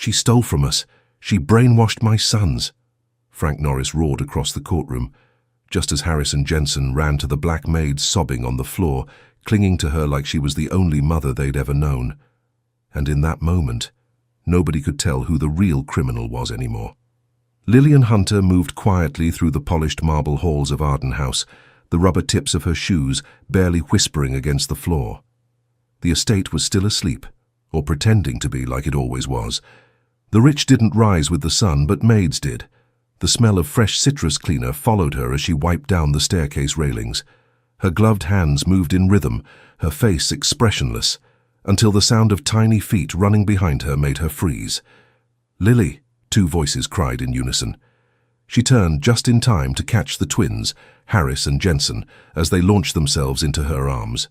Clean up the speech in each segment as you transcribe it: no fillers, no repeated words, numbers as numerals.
She stole from us. She brainwashed my sons. Frank Norris roared across the courtroom, just as Harris and Jensen ran to the black maid sobbing on the floor, clinging to her like she was the only mother they'd ever known. And in that moment, nobody could tell who the real criminal was anymore. Lillian Hunter moved quietly through the polished marble halls of Arden House, the rubber tips of her shoes barely whispering against the floor. The estate was still asleep, or pretending to be like it always was. The rich didn't rise with the sun, but Maid's did. The smell of fresh citrus cleaner followed her as she wiped down the staircase railings. Her gloved hands moved in rhythm, her face expressionless, until the sound of tiny feet running behind her made her freeze. "Lily!" two voices cried in unison. She turned just in time to catch the twins, Harris and Jensen, as they launched themselves into her arms.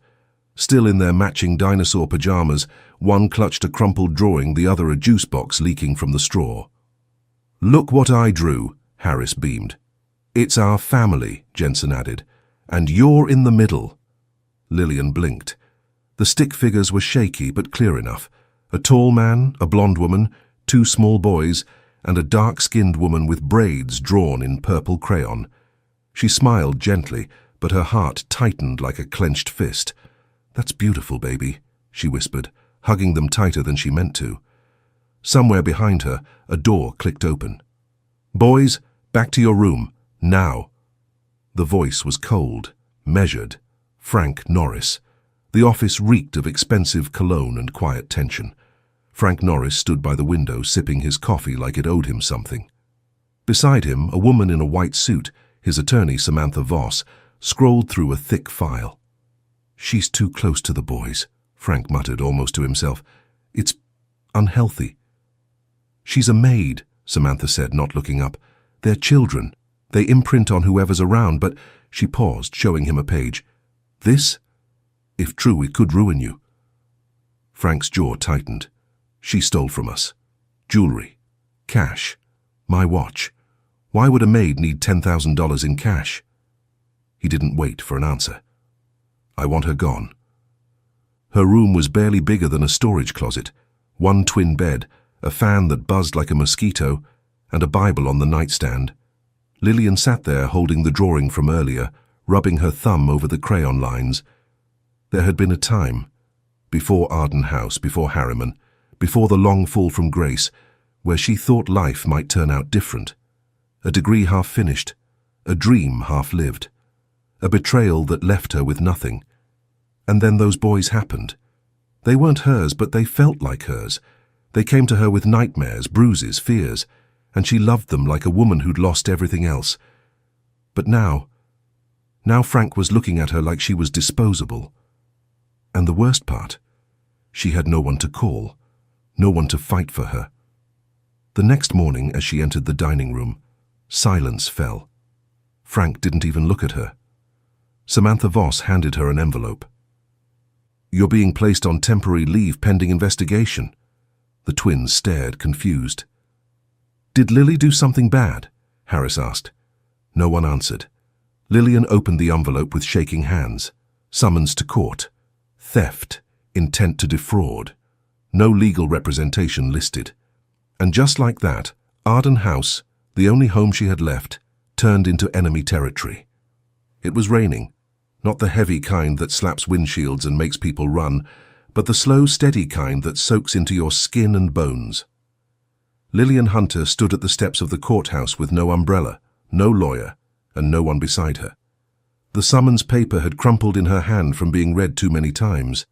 Still in their matching dinosaur pajamas, one clutched a crumpled drawing, the other a juice box leaking from the straw. "Look what I drew," Harris beamed. "It's our family," Jensen added. "And you're in the middle." Lillian blinked. The stick figures were shaky but clear enough. A tall man, a blonde woman, two small boys, and a dark-skinned woman with braids drawn in purple crayon. She smiled gently, but her heart tightened like a clenched fist. "That's beautiful, baby," she whispered, hugging them tighter than she meant to. Somewhere behind her, a door clicked open. "Boys, back to your room, now." The voice was cold, measured. Frank Norris. The office reeked of expensive cologne and quiet tension. Frank Norris stood by the window sipping his coffee like it owed him something. Beside him, a woman in a white suit, his attorney Samantha Voss, scrolled through a thick file. "She's too close to the boys," Frank muttered almost to himself. "It's unhealthy." "She's a maid," Samantha said, not looking up. "They're children. They imprint on whoever's around," but she paused, showing him a page. "This? If true, it could ruin you." Frank's jaw tightened. "She stole from us. Jewelry. Cash. My watch. Why would a maid need $10,000 in cash?" He didn't wait for an answer. "I want her gone." Her room was barely bigger than a storage closet. One twin bed, a fan that buzzed like a mosquito, and a Bible on the nightstand. Lillian sat there holding the drawing from earlier, rubbing her thumb over the crayon lines. There had been a time, before Arden House, before Harriman, before the long fall from grace, where she thought life might turn out different. A degree half finished, a dream half lived, a betrayal that left her with nothing. And then those boys happened. They weren't hers, but they felt like hers. They came to her with nightmares, bruises, fears, and she loved them like a woman who'd lost everything else. But now Frank was looking at her like she was disposable. And the worst part, she had no one to call, no one to fight for her. The next morning, as she entered the dining room, silence fell. Frank didn't even look at her. Samantha Voss handed her an envelope. "You're being placed on temporary leave pending investigation." The twins stared, confused. "Did Lily do something bad?" Harris asked. No one answered. Lillian opened the envelope with shaking hands. Summons to court. Theft. Intent to defraud. No legal representation listed. And just like that, Arden House, the only home she had left, turned into enemy territory. It was raining. Not the heavy kind that slaps windshields and makes people run, but the slow, steady kind that soaks into your skin and bones. Lillian Hunter stood at the steps of the courthouse with no umbrella, no lawyer, and no one beside her. The summons paper had crumpled in her hand from being read too many times.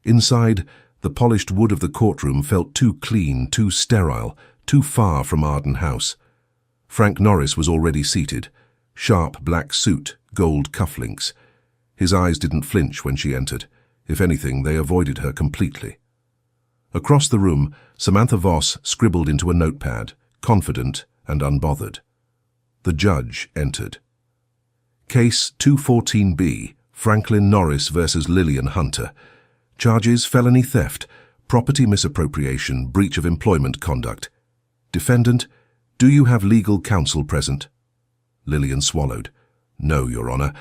Inside, the polished wood of the courtroom felt too clean, too sterile, too far from Arden House. Frank Norris was already seated, sharp black suit, gold cufflinks. His eyes didn't flinch when she entered. If anything, they avoided her completely. Across the room, Samantha Voss scribbled into a notepad, confident and unbothered. The judge entered. Case 214B, Franklin Norris versus Lillian Hunter. Charges: felony theft, property misappropriation, breach of employment conduct. Defendant: do you have legal counsel present? Lillian swallowed. No, Your Honor.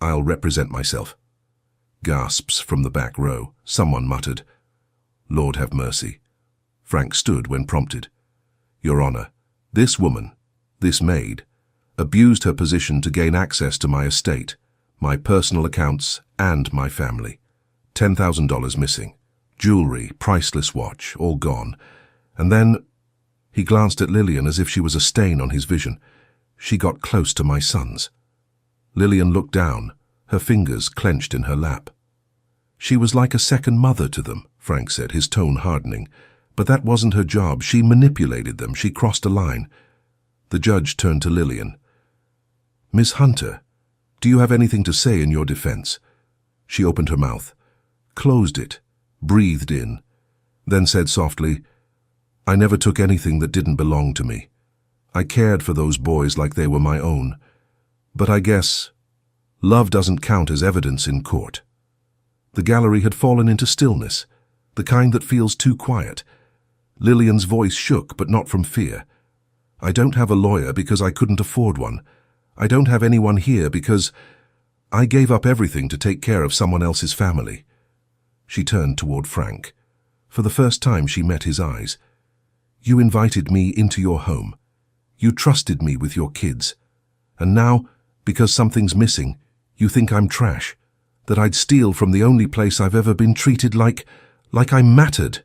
I'll represent myself. Gasps from the back row. Someone muttered, Lord have mercy. Frank stood when prompted. Your Honor, this woman, this maid, abused her position to gain access to my estate, my personal accounts, and my family. $10,000 missing. Jewelry, priceless watch, all gone. And then, he glanced at Lillian as if she was a stain on his vision. She got close to my sons. Lillian looked down, her fingers clenched in her lap. She was like a second mother to them, Frank said, his tone hardening. But that wasn't her job. She manipulated them. She crossed a line. The judge turned to Lillian. Miss Hunter, do you have anything to say in your defense? She opened her mouth, closed it, breathed in, then said softly, I never took anything that didn't belong to me. I cared for those boys like they were my own. But I guess love doesn't count as evidence in court. The gallery had fallen into stillness, the kind that feels too quiet. Lillian's voice shook, but not from fear. I don't have a lawyer because I couldn't afford one. I don't have anyone here because I gave up everything to take care of someone else's family. She turned toward Frank. For the first time she met his eyes. You invited me into your home. You trusted me with your kids. And now, because something's missing, you think I'm trash, that I'd steal from the only place I've ever been treated like I mattered.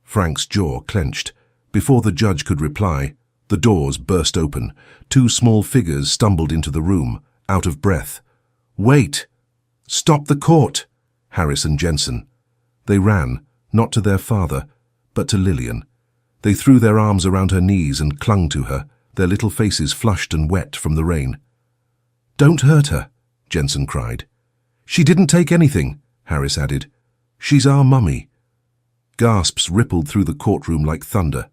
Frank's jaw clenched. Before the judge could reply, the doors burst open. Two small figures stumbled into the room, out of breath. Wait! Stop the court! Harris and Jensen. They ran, not to their father, but to Lillian. They threw their arms around her knees and clung to her, their little faces flushed and wet from the rain. Don't hurt her, Jensen cried. She didn't take anything, Harris added. She's our mummy. Gasps rippled through the courtroom like thunder.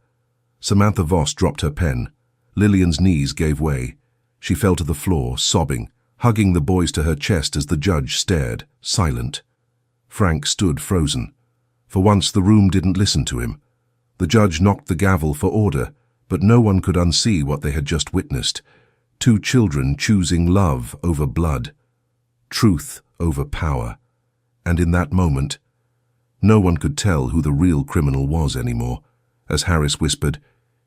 Samantha Voss dropped her pen. Lillian's knees gave way. She fell to the floor, sobbing, hugging the boys to her chest as the judge stared, silent. Frank stood frozen. For once the room didn't listen to him. The judge knocked the gavel for order, but no one could unsee what they had just witnessed. Two children choosing love over blood, truth over power. And in that moment, no one could tell who the real criminal was anymore, as Harris whispered,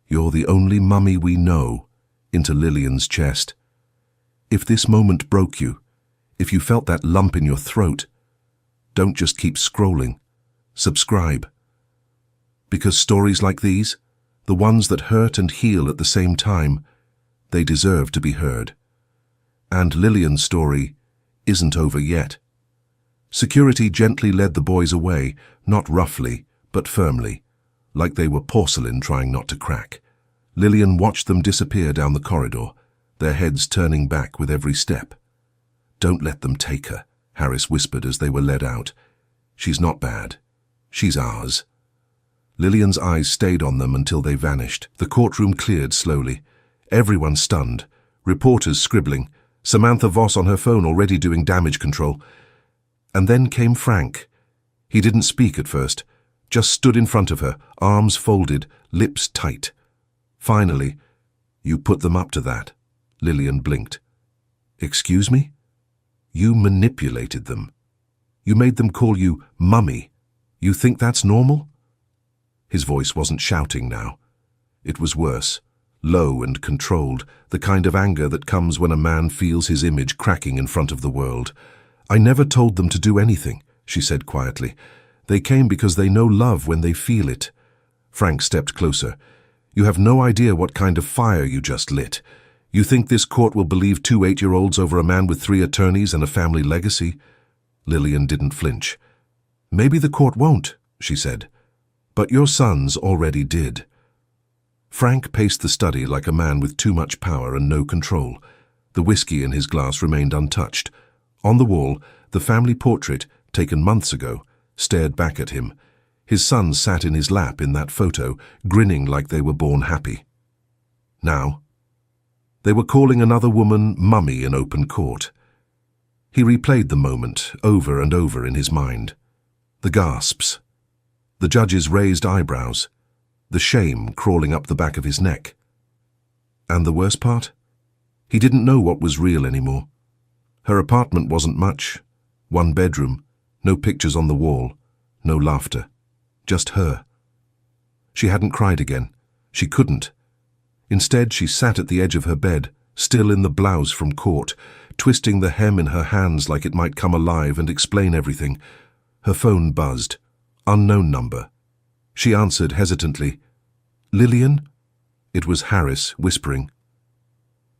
You're the only mummy we know, into Lillian's chest. If this moment broke you, if you felt that lump in your throat, don't just keep scrolling. Subscribe. Because stories like these, the ones that hurt and heal at the same time, they deserve to be heard. And Lillian's story isn't over yet. Security gently led the boys away, not roughly, but firmly, like they were porcelain trying not to crack. Lillian watched them disappear down the corridor, their heads turning back with every step. Don't let them take her, Harris whispered as they were led out. She's not bad. She's ours. Lillian's eyes stayed on them until they vanished. The courtroom cleared slowly. Everyone stunned. Reporters scribbling. Samantha Voss on her phone already doing damage control. And then came Frank. He didn't speak at first, just stood in front of her, arms folded, lips tight. Finally, You put them up to that, Lillian blinked. Excuse me? You manipulated them. You made them call you mummy. You think that's normal? His voice wasn't shouting now. It was worse, low and controlled, the kind of anger that comes when a man feels his image cracking in front of the world. I never told them to do anything, she said quietly. They came because they know love when they feel it. Frank stepped closer. You have no idea what kind of fire you just lit. You think this court will believe two 8-year-olds over a man with 3 attorneys and a family legacy? Lillian didn't flinch. Maybe the court won't, she said. But your sons already did. Frank paced the study like a man with too much power and no control. The whiskey in his glass remained untouched. On the wall, the family portrait, taken months ago, stared back at him. His sons sat in his lap in that photo, grinning like they were born happy. Now, they were calling another woman mummy in open court. He replayed the moment over and over in his mind. The gasps, the judge's raised eyebrows, the shame crawling up the back of his neck. And the worst part? He didn't know what was real anymore. Her apartment wasn't much. 1 bedroom, no pictures on the wall, no laughter. Just her. She hadn't cried again. She couldn't. Instead, she sat at the edge of her bed, still in the blouse from court, twisting the hem in her hands like it might come alive and explain everything. Her phone buzzed. Unknown number. She answered hesitantly. "Lillian?" It was Harris, whispering.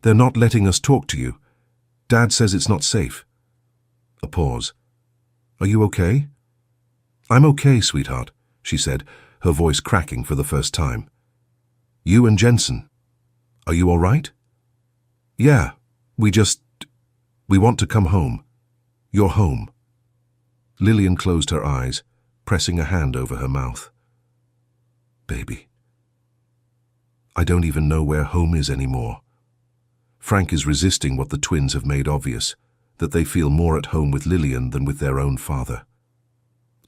"They're not letting us talk to you. Dad says it's not safe." A pause. "Are you okay?" "I'm okay, sweetheart," she said, her voice cracking for the first time. "You and Jensen. Are you all right?" "Yeah, we want to come home. You're home." Lillian closed her eyes, pressing a hand over her mouth. "Baby. I don't even know where home is anymore." Frank is resisting what the twins have made obvious, that they feel more at home with Lillian than with their own father.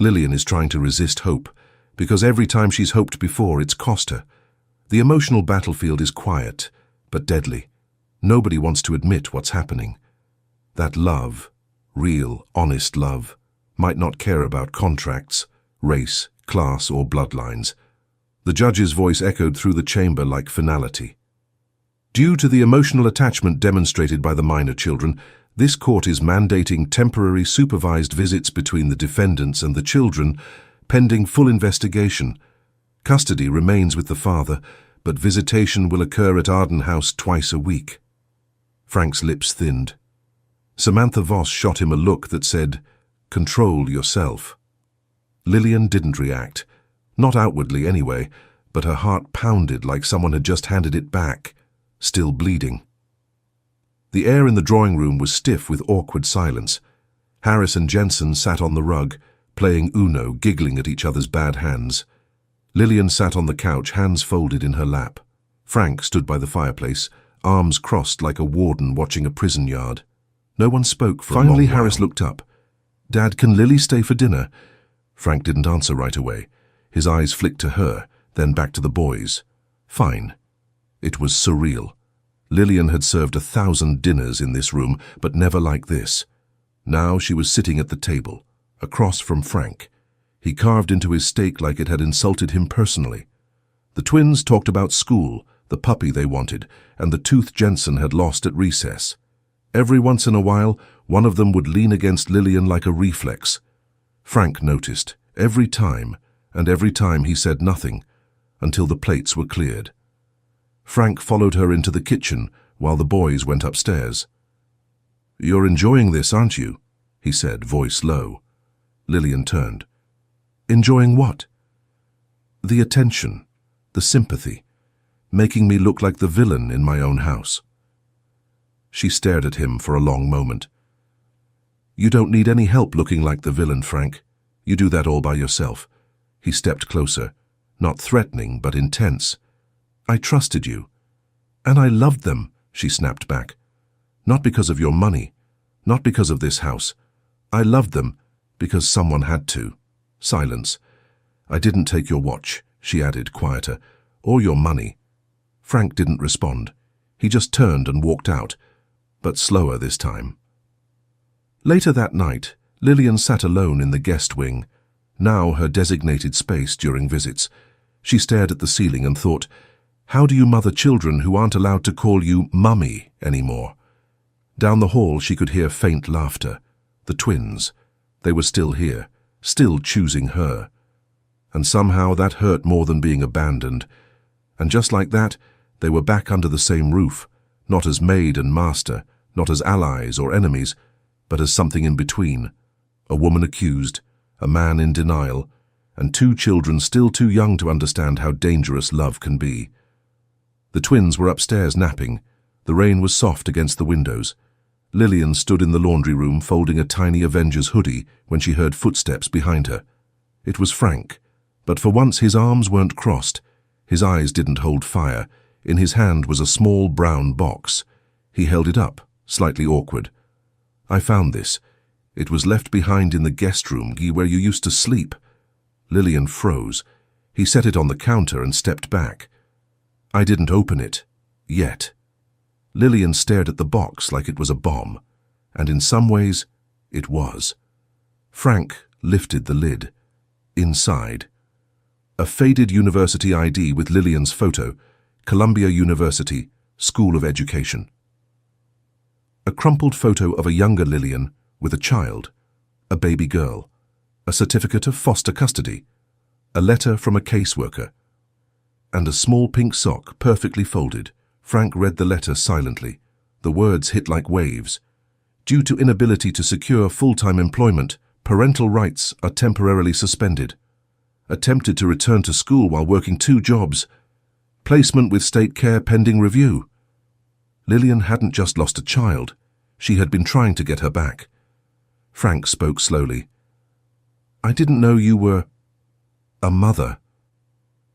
Lillian is trying to resist hope, because every time she's hoped before, it's cost her. The emotional battlefield is quiet, but deadly. Nobody wants to admit what's happening. That love, real, honest love, might not care about contracts, race, class, or bloodlines. The judge's voice echoed through the chamber like finality. Due to the emotional attachment demonstrated by the minor children, this court is mandating temporary supervised visits between the defendants and the children, pending full investigation. Custody remains with the father, but visitation will occur at Arden House twice a week. Frank's lips thinned. Samantha Voss shot him a look that said, "Control yourself." Lillian didn't react, not outwardly anyway, but her heart pounded like someone had just handed it back, still bleeding. The air in the drawing room was stiff with awkward silence. Harris and Jensen sat on the rug, playing Uno, giggling at each other's bad hands. Lillian sat on the couch, hands folded in her lap. Frank stood by the fireplace, arms crossed like a warden watching a prison yard. No one spoke for a long while. Finally, Harris looked up. "Dad, can Lily stay for dinner?" Frank didn't answer right away. His eyes flicked to her, then back to the boys. Fine. It was surreal. Lillian had served 1,000 dinners in this room, but never like this. Now she was sitting at the table, across from Frank. He carved into his steak like it had insulted him personally. The twins talked about school, the puppy they wanted, and the tooth Jensen had lost at recess. Every once in a while, one of them would lean against Lillian like a reflex. Frank noticed, every time he said nothing, until the plates were cleared. Frank followed her into the kitchen while the boys went upstairs. "You're enjoying this, aren't you?" he said, voice low. Lillian turned. "Enjoying what?" "The attention, the sympathy, making me look like the villain in my own house." She stared at him for a long moment. "You don't need any help looking like the villain, Frank. You do that all by yourself." He stepped closer, not threatening but intense. "I trusted you. And I loved them," she snapped back. "Not because of your money, not because of this house. I loved them because someone had to." Silence. "I didn't take your watch," she added, quieter, "or your money." Frank didn't respond. He just turned and walked out, but slower this time. Later that night, Lillian sat alone in the guest wing, now her designated space during visits. She stared at the ceiling and thought, how do you mother children who aren't allowed to call you Mummy anymore? Down the hall she could hear faint laughter. The twins. They were still here, still choosing her. And somehow that hurt more than being abandoned. And just like that, they were back under the same roof, not as maid and master, not as allies or enemies, but as something in between. A woman accused, a man in denial, and two children still too young to understand how dangerous love can be. The twins were upstairs napping. The rain was soft against the windows. Lillian stood in the laundry room folding a tiny Avengers hoodie when she heard footsteps behind her. It was Frank, but for once his arms weren't crossed. His eyes didn't hold fire. In his hand was a small brown box. He held it up, slightly awkward. "I found this. It was left behind in the guest room where you used to sleep." Lillian froze. He set it on the counter and stepped back. "I didn't open it. Yet." Lillian stared at the box like it was a bomb, and in some ways, it was. Frank lifted the lid. Inside, A faded university ID with Lillian's photo, Columbia University, School of Education. A crumpled photo of a younger Lillian with a child, a baby girl, a certificate of foster custody, a letter from a caseworker, and a small pink sock perfectly folded. Frank read the letter silently. The words hit like waves. Due to inability to secure full-time employment, parental rights are temporarily suspended. Attempted to return to school while working 2 jobs. Placement with state care pending review. Lillian hadn't just lost a child. She had been trying to get her back. Frank spoke slowly. "I didn't know you were a mother."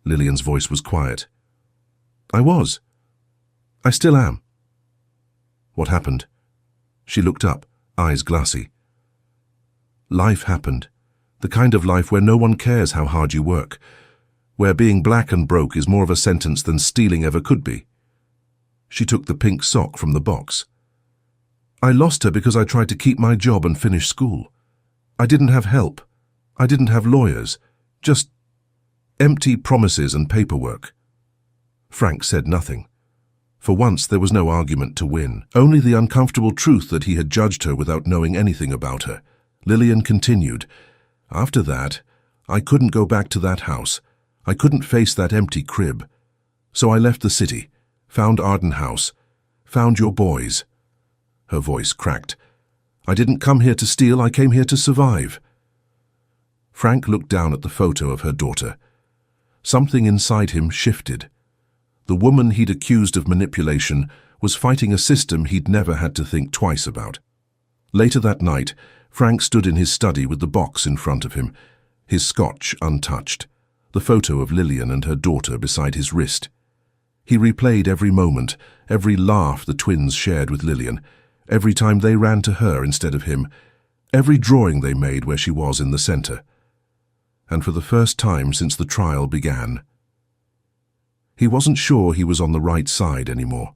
Lillian's voice was quiet. "I was. I still am." "What happened?" She looked up, eyes glassy. "Life happened. The kind of life where no one cares how hard you work, where being black and broke is more of a sentence than stealing ever could be." She took the pink sock from the box. "I lost her because I tried to keep my job and finish school. I didn't have help. I didn't have lawyers. Just empty promises and paperwork." Frank said nothing. For once there was no argument to win, only the uncomfortable truth that he had judged her without knowing anything about her. Lillian continued, "After that, I couldn't go back to that house. I couldn't face that empty crib. So I left the city, found Arden House, found your boys." Her voice cracked. "I didn't come here to steal, I came here to survive." Frank looked down at the photo of her daughter. Something inside him shifted. The woman he'd accused of manipulation was fighting a system he'd never had to think twice about. Later that night, Frank stood in his study with the box in front of him, his scotch untouched, the photo of Lillian and her daughter beside his wrist. He replayed every moment, every laugh the twins shared with Lillian, every time they ran to her instead of him, every drawing they made where she was in the center. And for the first time since the trial began, he wasn't sure he was on the right side anymore.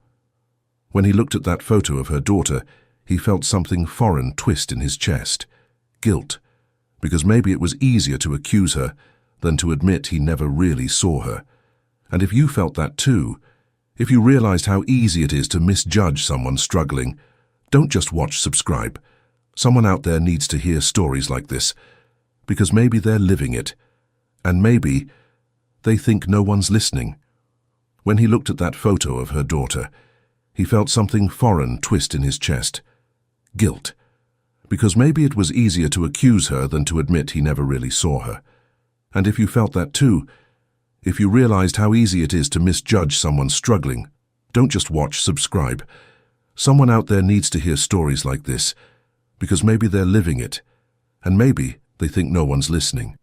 When he looked at that photo of her daughter, he felt something foreign twist in his chest. Guilt, because maybe it was easier to accuse her than to admit he never really saw her. And if you felt that too, if you realized how easy it is to misjudge someone struggling, don't just watch, subscribe. Someone out there needs to hear stories like this, because maybe they're living it, and maybe they think no one's listening. When he looked at that photo of her daughter, he felt something foreign twist in his chest. Guilt, because maybe it was easier to accuse her than to admit he never really saw her. And if you felt that too, if you realized how easy it is to misjudge someone struggling, don't just watch, subscribe. Someone out there needs to hear stories like this, because maybe they're living it, and maybe they think no one's listening.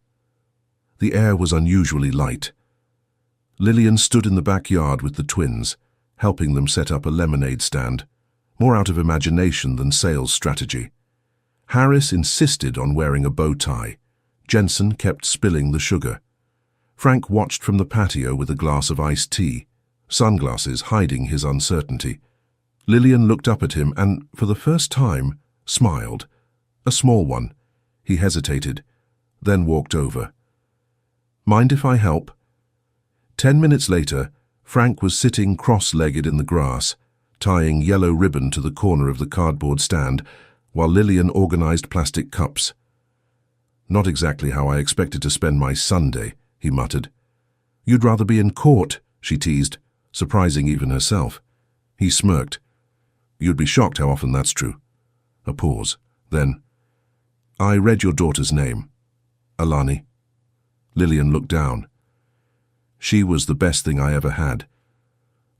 The air was unusually light. Lillian stood in the backyard with the twins, helping them set up a lemonade stand, more out of imagination than sales strategy. Harris insisted on wearing a bow tie. Jensen kept spilling the sugar. Frank watched from the patio with a glass of iced tea, sunglasses hiding his uncertainty. Lillian looked up at him and, for the first time, smiled. A small one. He hesitated, then walked over. "Mind if I help?" 10 minutes later, Frank was sitting cross-legged in the grass, tying yellow ribbon to the corner of the cardboard stand, while Lillian organized plastic cups. "Not exactly how I expected to spend my Sunday," he muttered. "You'd rather be in court," she teased, surprising even herself. He smirked. "You'd be shocked how often that's true." A pause. Then, "I read your daughter's name. Alani." Lillian looked down. "She was the best thing I ever had.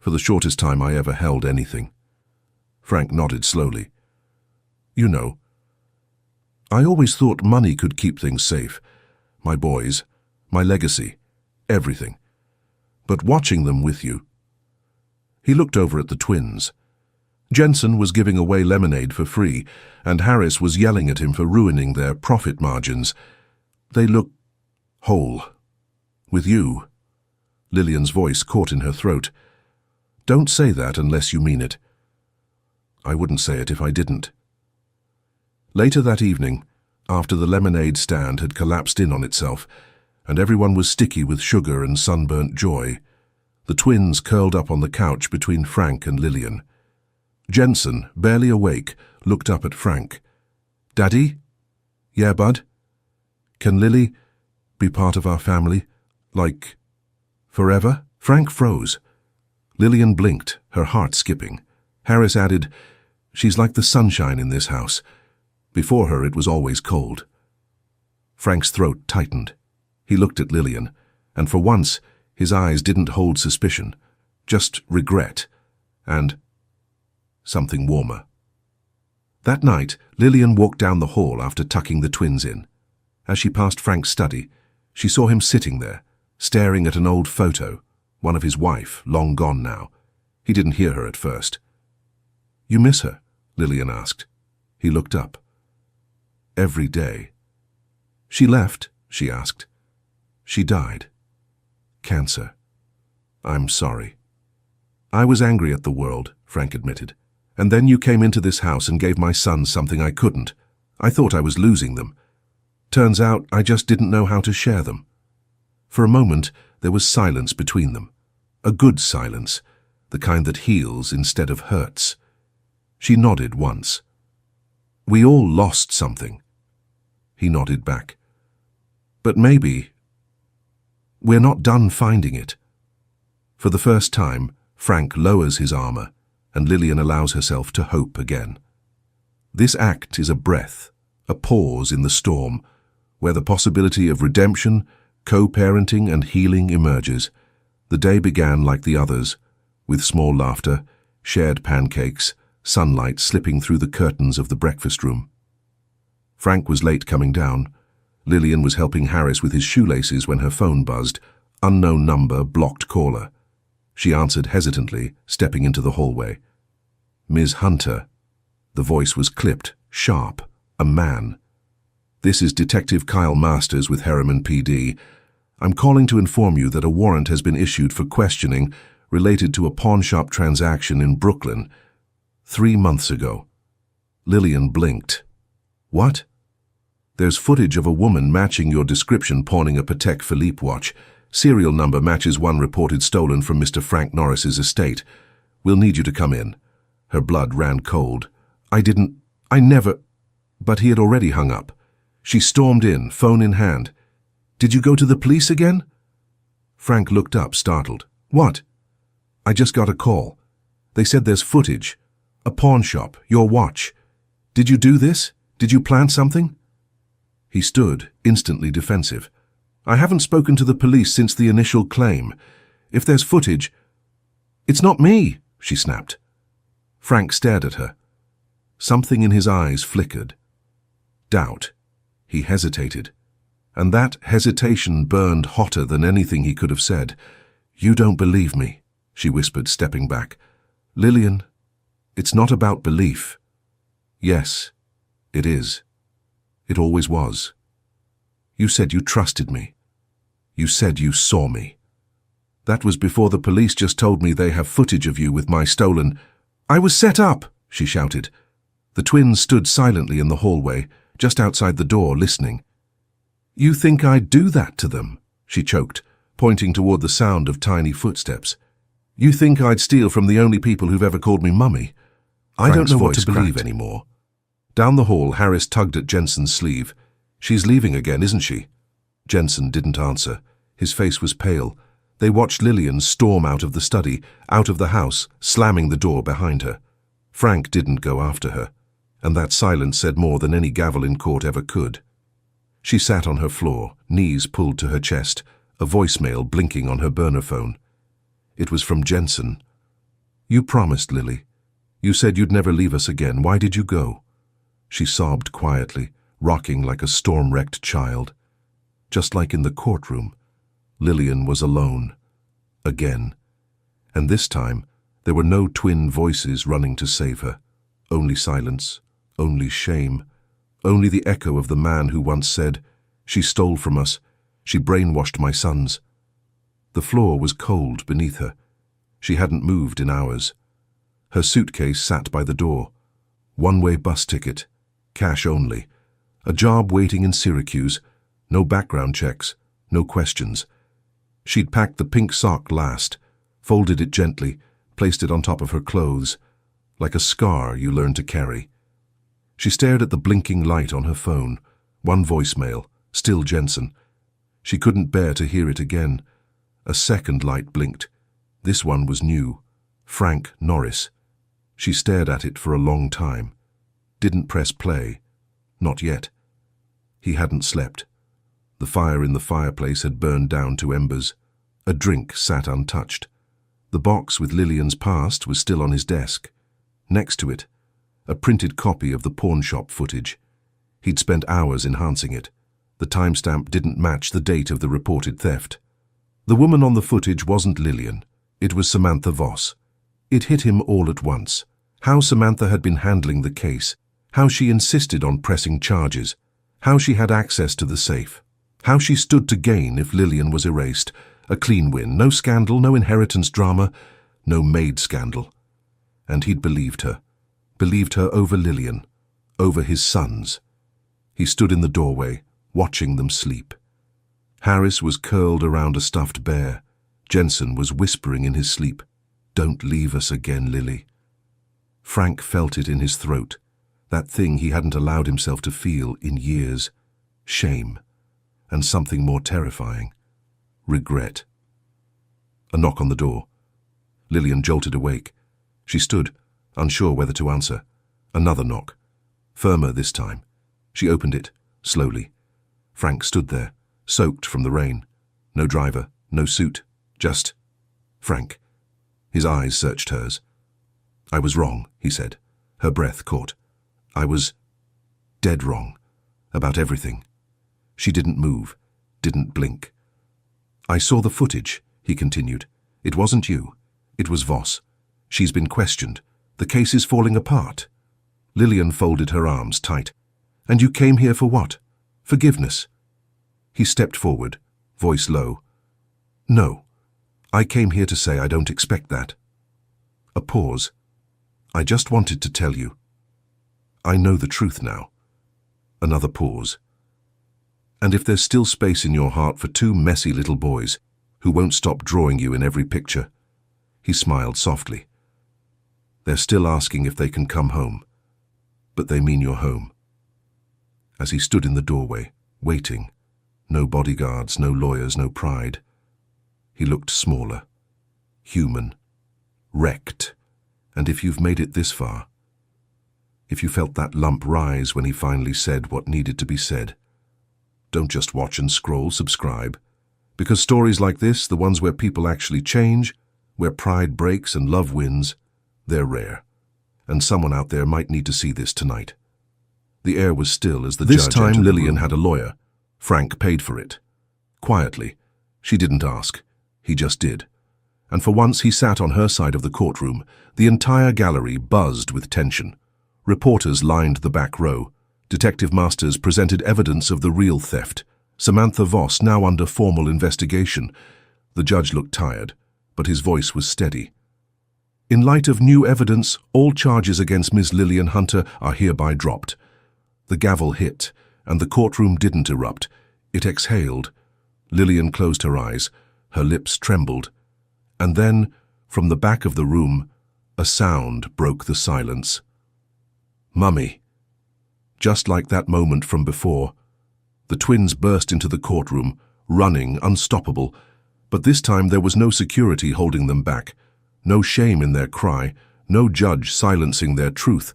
For the shortest time I ever held anything." Frank nodded slowly. "You know, I always thought money could keep things safe. My boys, my legacy, everything. But watching them with you..." He looked over at the twins. Jensen was giving away lemonade for free, and Harris was yelling at him for ruining their profit margins. "They look whole. With you..." Lillian's voice caught in her throat. "Don't say that unless you mean it." "I wouldn't say it if I didn't." Later that evening, after the lemonade stand had collapsed in on itself, and everyone was sticky with sugar and sunburnt joy. The twins curled up on the couch between Frank and Lillian. Jensen, barely awake, looked up at Frank. "Daddy? Yeah, bud? Can Lily be part of our family? Like, forever?" Frank froze. Lillian blinked, her heart skipping. Harris added, "She's like the sunshine in this house. Before her it was always cold." Frank's throat tightened. He looked at Lillian, and for once his eyes didn't hold suspicion, just regret, and something warmer. That night, Lillian walked down the hall after tucking the twins in. As she passed Frank's study, she saw him sitting there, staring at an old photo, one of his wife, long gone now. He didn't hear her at first. "You miss her?" Lillian asked. He looked up. "Every day." "She left?" she asked. "She died. Cancer. I'm sorry." "I was angry at the world," Frank admitted. "And then you came into this house and gave my sons something I couldn't. I thought I was losing them. Turns out I just didn't know how to share them." For a moment, there was silence between them. A good silence, the kind that heals instead of hurts. She nodded once. "We all lost something." He nodded back. "But maybe we're not done finding it." For the first time, Frank lowers his armor, and Lillian allows herself to hope again. This act is a breath, a pause in the storm, where the possibility of redemption, co-parenting and healing emerges. The day began like the others, with small laughter, shared pancakes, sunlight slipping through the curtains of the breakfast room. Frank was late coming down. Lillian was helping Harris with his shoelaces when her phone buzzed. Unknown number, blocked caller. She answered hesitantly, stepping into the hallway. "Ms. Hunter." The voice was clipped, sharp, a man. "This is Detective Kyle Masters with Harriman PD. I'm calling to inform you that a warrant has been issued for questioning related to a pawnshop transaction in Brooklyn 3 months ago." Lillian blinked. "What?" "There's footage of a woman matching your description pawning a Patek Philippe watch. Serial number matches one reported stolen from Mr. Frank Norris's estate. We'll need you to come in." Her blood ran cold. I never... But he had already hung up. She stormed in, phone in hand. "Did you go to the police again?" Frank looked up, startled. "What?" "I just got a call. They said there's footage. A pawn shop, your watch. Did you do this? Did you plant something?" He stood, instantly defensive. "I haven't spoken to the police since the initial claim. If there's footage..." "It's not me," she snapped. Frank stared at her. Something in his eyes flickered. Doubt. He hesitated. And that hesitation burned hotter than anything he could have said. "You don't believe me," she whispered, stepping back. "Lillian, it's not about belief." "Yes, it is. It always was. You said you trusted me. You said you saw me. That was before the police just told me they have footage of you with my stolen..." "I was set up," she shouted. The twins stood silently in the hallway, just outside the door, listening. "You think I'd do that to them?" she choked, pointing toward the sound of tiny footsteps. "You think I'd steal from the only people who've ever called me Mummy? I don't know what to believe anymore." Down the hall, Harris tugged at Jensen's sleeve. "She's leaving again, isn't she?" Jensen didn't answer. His face was pale. They watched Lillian storm out of the study, out of the house, slamming the door behind her. Frank didn't go after her, and that silence said more than any gavel in court ever could. She sat on her floor, knees pulled to her chest, a voicemail blinking on her burner phone. It was from Jensen. "You promised, Lily. You said you'd never leave us again. Why did you go?" She sobbed quietly, rocking like a storm-wrecked child. Just like in the courtroom, Lillian was alone. Again. And this time, there were no twin voices running to save her. Only silence, only shame, only the echo of the man who once said, "She stole from us. She brainwashed my sons." The floor was cold beneath her. She hadn't moved in hours. Her suitcase sat by the door. One-way bus ticket, cash only. A job waiting in Syracuse. No background checks, no questions. She'd packed the pink sock last, folded it gently, placed it on top of her clothes, like a scar you learn to carry. She stared at the blinking light on her phone. One voicemail, still Jensen. She couldn't bear to hear it again. A second light blinked. This one was new. Frank Norris. She stared at it for a long time. Didn't press play. Not yet. He hadn't slept. The fire in the fireplace had burned down to embers. A drink sat untouched. The box with Lillian's past was still on his desk. Next to it, a printed copy of the pawn shop footage. He'd spent hours enhancing it. The timestamp didn't match the date of the reported theft. The woman on the footage wasn't Lillian. It was Samantha Voss. It hit him all at once. How Samantha had been handling the case. How she insisted on pressing charges. How she had access to the safe. How she stood to gain if Lillian was erased. A clean win. No scandal, no inheritance drama, no Maid scandal. And he'd believed her. Believed her over Lillian. Over his sons. He stood in the doorway, watching them sleep. Harris was curled around a stuffed bear. Jensen was whispering in his sleep, "Don't leave us again, Lily." Frank felt it in his throat, that thing he hadn't allowed himself to feel in years. Shame. And something more terrifying. Regret. A knock on the door. Lillian jolted awake. She stood, unsure whether to answer. Another knock. Firmer this time. She opened it, slowly. Frank stood there, soaked from the rain. No driver, no suit, just Frank. His eyes searched hers. "I was wrong," he said. Her breath caught. "I was dead wrong. About everything." She didn't move, didn't blink. "I saw the footage," he continued. "It wasn't you. It was Voss. She's been questioned. The case is falling apart." Lillian folded her arms tight. "And you came here for what? Forgiveness?" He stepped forward, voice low. "No. I came here to say I don't expect that." A pause. "I just wanted to tell you. I know the truth now." Another pause. "And if there's still space in your heart for two messy little boys who won't stop drawing you in every picture," he smiled softly. "They're still asking if they can come home, but they mean you're home." As he stood in the doorway, waiting, no bodyguards, no lawyers, no pride, he looked smaller, human, wrecked. And if you've made it this far, if you felt that lump rise when he finally said what needed to be said, don't just watch and scroll, subscribe. Because stories like this, the ones where people actually change, where pride breaks and love wins, they're rare. And someone out there might need to see this tonight. The air was still as the judge entered the room. This time Lillian had a lawyer. Frank paid for it. Quietly. She didn't ask. He just did. And for once he sat on her side of the courtroom. The entire gallery buzzed with tension. Reporters lined the back row. Detective Masters presented evidence of the real theft. Samantha Voss now under formal investigation. The judge looked tired, but his voice was steady. "In light of new evidence, all charges against Ms. Lillian Hunter are hereby dropped." The gavel hit, and the courtroom didn't erupt. It exhaled. Lillian closed her eyes. Her lips trembled. And then, from the back of the room, a sound broke the silence. "Mummy." Just like that moment from before, the twins burst into the courtroom, running, unstoppable. But this time there was no security holding them back, no shame in their cry, no judge silencing their truth.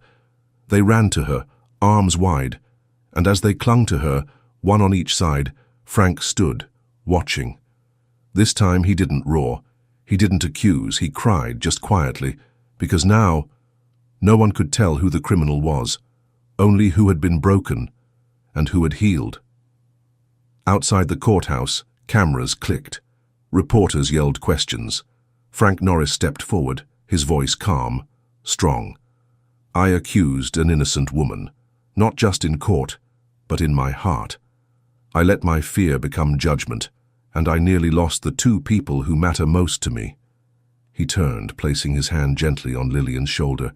They ran to her, arms wide, and as they clung to her, one on each side, Frank stood, watching. This time he didn't roar, he didn't accuse, he cried just quietly, because now no one could tell who the criminal was, only who had been broken and who had healed. Outside the courthouse, cameras clicked. Reporters yelled questions. Frank Norris stepped forward, his voice calm, strong. "I accused an innocent woman, not just in court, but in my heart. I let my fear become judgment, and I nearly lost the two people who matter most to me." He turned, placing his hand gently on Lillian's shoulder.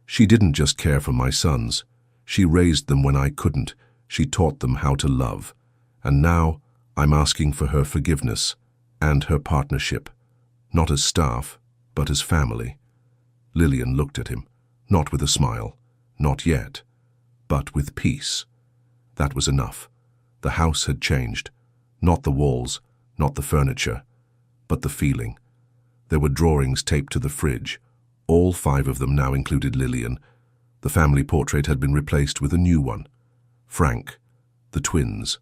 "She didn't just care for my sons. She raised them when I couldn't. She taught them how to love. And now, I'm asking for her forgiveness and her partnership, not as staff, but as family." Lillian looked at him, not with a smile, not yet, but with peace. That was enough. The house had changed. Not the walls, not the furniture, but the feeling. There were drawings taped to the fridge. All 5 of them now included Lillian. The family portrait had been replaced with a new one. Frank, the twins.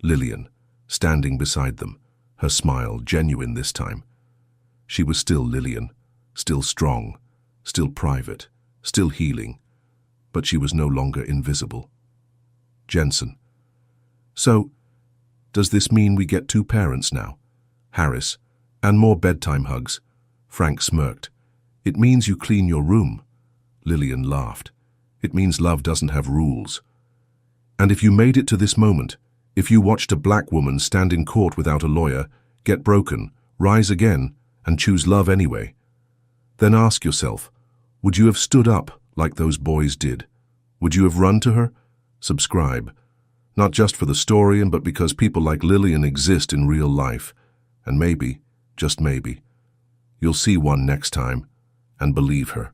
Lillian, standing beside them, her smile genuine this time. She was still Lillian, still strong, still private, still healing, but she was no longer invisible. Jensen. "So, does this mean we get 2 parents now?" Harris. "And more bedtime hugs." Frank smirked. "It means you clean your room." Lillian laughed. "It means love doesn't have rules." "And if you made it to this moment, if you watched a black woman stand in court without a lawyer, get broken, rise again, and choose love anyway, then ask yourself, would you have stood up like those boys did? Would you have run to her? Subscribe. Not just for the story, but because people like Lillian exist in real life. And maybe, just maybe, you'll see one next time and believe her.